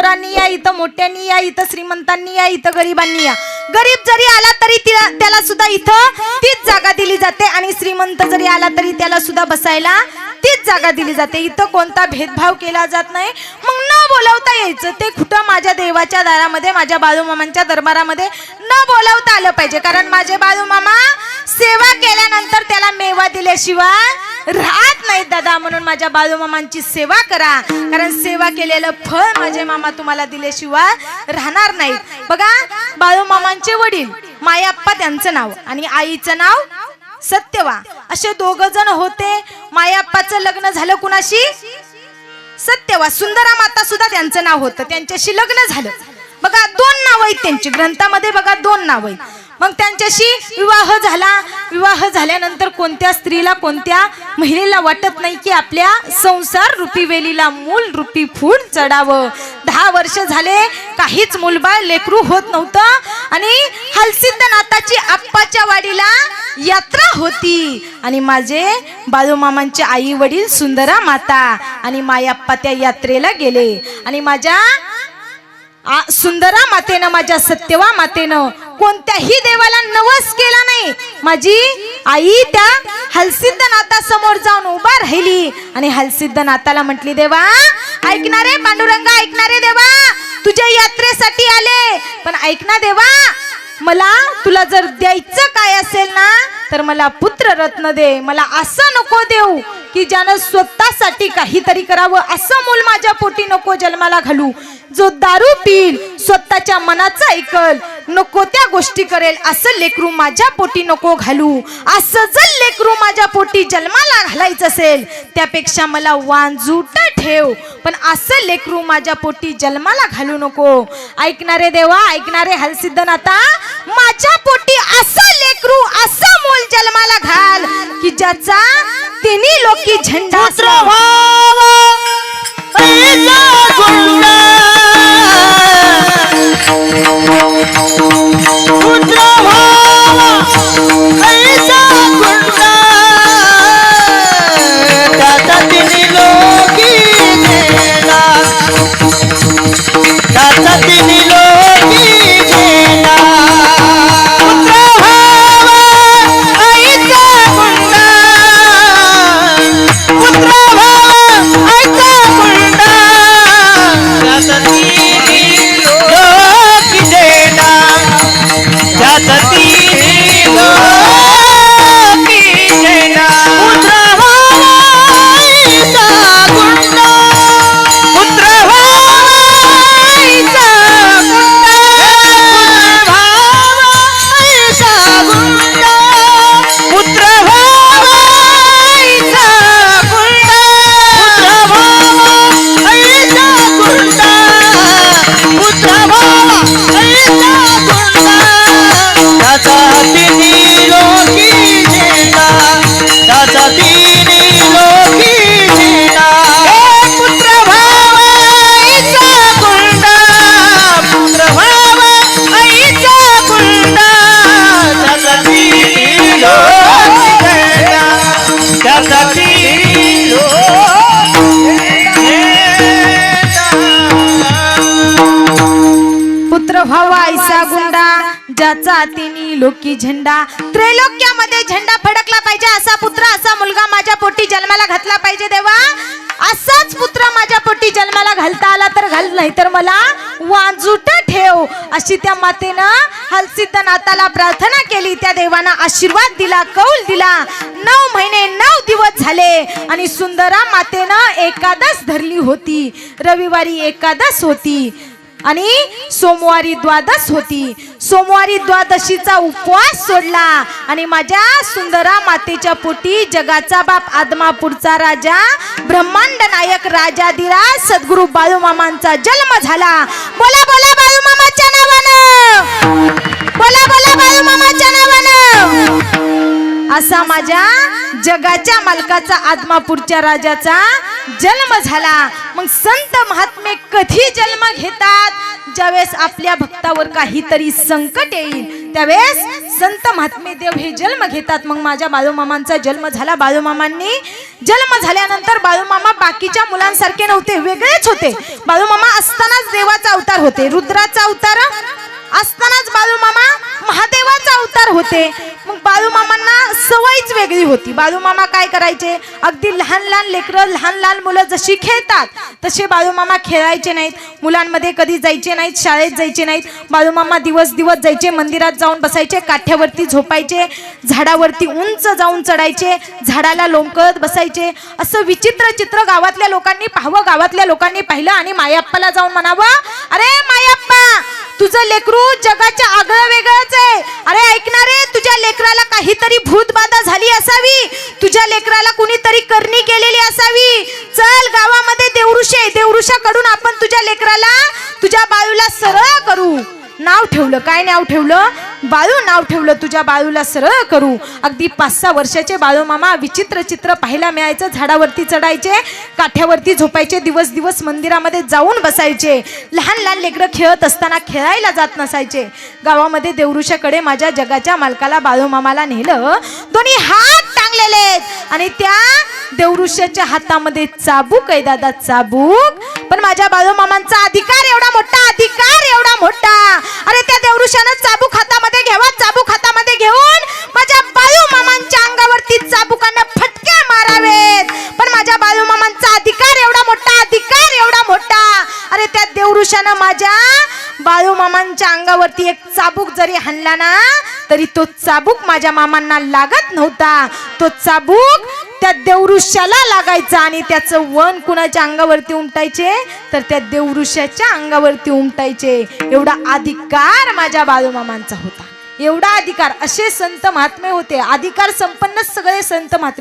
चोरांनी या, इथं मोठ्यांनी या, इथं श्रीमंतांनी या, इथं गरिबांनी या. गरीब जरी आला तरी त्याला सुद्धा इथं तीच जागा दिली जाते आणि श्रीमंत जरी आला तरी त्याला सुद्धा बसायला तीच जागा दिली जाते. इथं कोणता भेदभाव केला जात नाही. मग न बोलवता यायचं ते कुठं माझ्या देवाच्या दारामध्ये, माझ्या बाळूमामांच्या दरबारामध्ये न बोलवता आलं पाहिजे. कारण माझे बाळूमामा सेवा केल्यानंतर त्याला मेवा दिल्याशिवाय राहत नाही दादा. म्हणून माझ्या बाळूमामांची सेवा करा, कारण सेवा केलेलं फळ माझे मामा तुम्हाला दिल्याशिवाय राहणार नाहीत. बघा, बाळूमामांचे वडील मायाप्पा त्यांचं नाव आणि आईचं नाव सत्यवा, असे दोघ जण होते. मायाप्पाचं लग्न झालं कुणाशी? सत्यवा. सुंदरा माता सुद्धा त्यांचं नाव होतं, त्यांच्याशी लग्न झालं. बघा, दोन नाव आहेत त्यांची ग्रंथामध्ये, बघा दोन नाव आहेत. मग त्यांच्याशी विवाह झाला. विवाह झाल्यानंतर कोणत्या स्त्रीला, कोणत्या महिलेला वाटत नाही की आपल्या संसार रूपी वेलीला मूल रूपी फूल चढावं. 10 वर्ष झाले, काहीच मूलबाळ लेकरू होत नव्हतं आणि हलसिद्धनाथाची आप्पाच्या वाडीला यात्रा होती आणि माझे बाळूमामांचे आई वडील सुंदरा माता आणि मायाप्पा त्या यात्रेला गेले आणि माझ्या सुंदरा मातेनं, माझ्या सत्यवा मातेनं कोणत्याही देवाला नवस केला नाही. माझी आई त्या हलसिद्धनाथा समोर जाऊन उभा राहिली आणि हलसिद्धनाथाला म्हटली, देवा ऐकणारे पांडुरंगा, ऐकणारे देवा, तुझ्या यात्रेसाठी आले, पण ऐक ना देवा, मला तुला जर द्यायचं काय असेल ना तर मला पुत्र रत्न दे. मला असं नको देऊ की ज्यानं स्वतःसाठी काहीतरी करावं, असं मूल माझ्या पोटी नको जन्माला घालू. जो दारू पिल, स्वतःच्या मनाचं ऐकल, नको त्या गोष्टी करेल, असं लेकरू माझ्या पोटी नको घालू. असं जर लेकरू माझ्या पोटी जन्माला घालायचं असेल त्यापेक्षा मला वांजूट ठेव, पण असं लेकरू माझ्या पोटी जन्माला घालू नको. ऐकणारे देवा, ऐकणारे हलसिद्धनाथा, माझ्या पोटी असं लेकरू, असं मूल जन्माला घाल की ज्याचा तिन्ही लोकी झेंडा ज्याचा तिन्ही लोकी झेंडा. त्रैलोक्यामध्ये झेंडा फडकला पाहिजे असा पुत्र, असा मुलगा माझ्या पोटी जन्माला घातला पाहिजे देवा. असाच पुत्र माझ्या पोटी जन्माला घालता आला तर घाल, नाही तर मला वांजूट ठेव, अशी त्या मातेनं हलसिद्धनाथाला प्रार्थना केली. त्या देवानं आशीर्वाद दिला, कौल दिला. 9 महिने 9 दिवस झाले आणि सुंदरा मातेनं एकादश धरली होती. रविवारी एकादश होती आणि सोमवारी द्वादश होती. सोमवारी द्वादशीचा उपवास सोडला आणि माझ्या सुंदरा मातेच्या पोटी जगाचा बाप, आदमापूरचा राजा, ब्रह्मांड नायक, राजाधिराज सद्गुरु बाळूमामांचा जन्म झाला. बोला बोला बाळूमामाच्या नावानं, बोला बोला बाळूमामाच्या नावानं. असा माझ्या जगाच्या मालकाचा, आदमापूरच्या राजाचा जन्म झाला. मग संत महात्मे कधी जन्म घेतात? ज्यावेळेस आपल्या भक्तावर काहीतरी संकट येईल त्यावेळेस संत महात्मे देव हे जन्म घेतात. मग माझ्या बाळूमामांचा जन्म झाला. बाळूमामांनी जन्म झाल्यानंतर बाळूमामा बाकीच्या मुलांसारखे नव्हते, वेगळेच होते. बाळूमामा असतानाच देवाचा होते, रुद्राचा अवतार असतानाच बाळूमामा महादेवाचा अवतार होते. मग बाळूमामांना सवयच वेगळी होती. बाळूमामा काय करायचे, अगदी लहान लहान लेकरं, लहान लहान मुलं जशी खेळतात तसे बाळूमामा खेळायचे नाहीत. मुलांमध्ये कधी जायचे नाहीत, शाळेत जायचे नाहीत. बाळूमामा दिवस दिवस जायचे, मंदिरात जाऊन बसायचे, काठ्यावरती झोपायचे, झाडावरती उंच जाऊन चढायचे, झाडाला लोंबकळत बसायचे. असं विचित्र चित्र गावातल्या लोकांनी पाहावं. गावातल्या लोकांनी पाहिलं आणि मायाप्पाला जाऊन म्हणावं, अरे मायाप्पा, तुझं लेकरू जगाच्या आगळं वेगळंच आहे. अरे ऐकणारे, तुझ्या लेकराला काहीतरी भूतबाधा झाली असावी, तुझ्या लेकराला कुणीतरी करणी केलेली असावी. चल गावामध्ये देवऋषी आहे, देवऋषाकडून आपण तुझ्या लेकराला, तुझ्या बाळूला सरळ करू. नाव ठेवलं. काय नाव ठेवलं? बाळू नाव ठेवलं. तुझ्या बाळूला सरळ करू. अगदी 5-6 वर्षाचे बाळूमामा विचित्र चित्र पाहायला मिळायचं. झाडावरती चढायचे, काठ्यावरती झोपायचे, दिवस दिवस मंदिरामध्ये जाऊन बसायचे. लहान लहान लेकरं खेळत असताना खेळायला जात नसायचे. गावामध्ये देवऋषाकडे माझ्या जगाच्या मालकाला बाळूमामाला नेलं. दोन्ही हात टांगलेले आहेत आणि त्या देवऋषाच्या हातामध्ये चाबूक आहे दादा, चाबूक. पण माझ्या बाळूमामांचा अधिकार एवढा मोठा, अधिकार एवढा मोठा. अरे त्या देवऋषानं चाबूक हातामध्ये घ्यावा, चाबूक हातामध्ये घेऊन माझ्या बाळूमामांच्या अंगावरती चाबुकानं फटके मारावेत. पण माझ्या बाळूमामांचा अधिकार एवढा मोठा, अधिकार एवढा मोठा. अरे त्या देवऋषानं माझ्या बाळूमामांच्या अंगावरती एक चाबूक जरी हाणला ना, तरी तो चाबूक माझ्या मामांना लागत नव्हता. तो चाबूक त्या देवऋषाला लागायचा आणि त्याचं वन कुणाच्या अंगावरती उमटायचे, तर त्या देवऋषाच्या अंगावरती उमटायचे. एवढा अधिकार माझ्या बाळूमामांचा होता, एवढा अधिकार. असे संत महात्मे होते, अधिकार संपन्न सगळे संत महात्मे.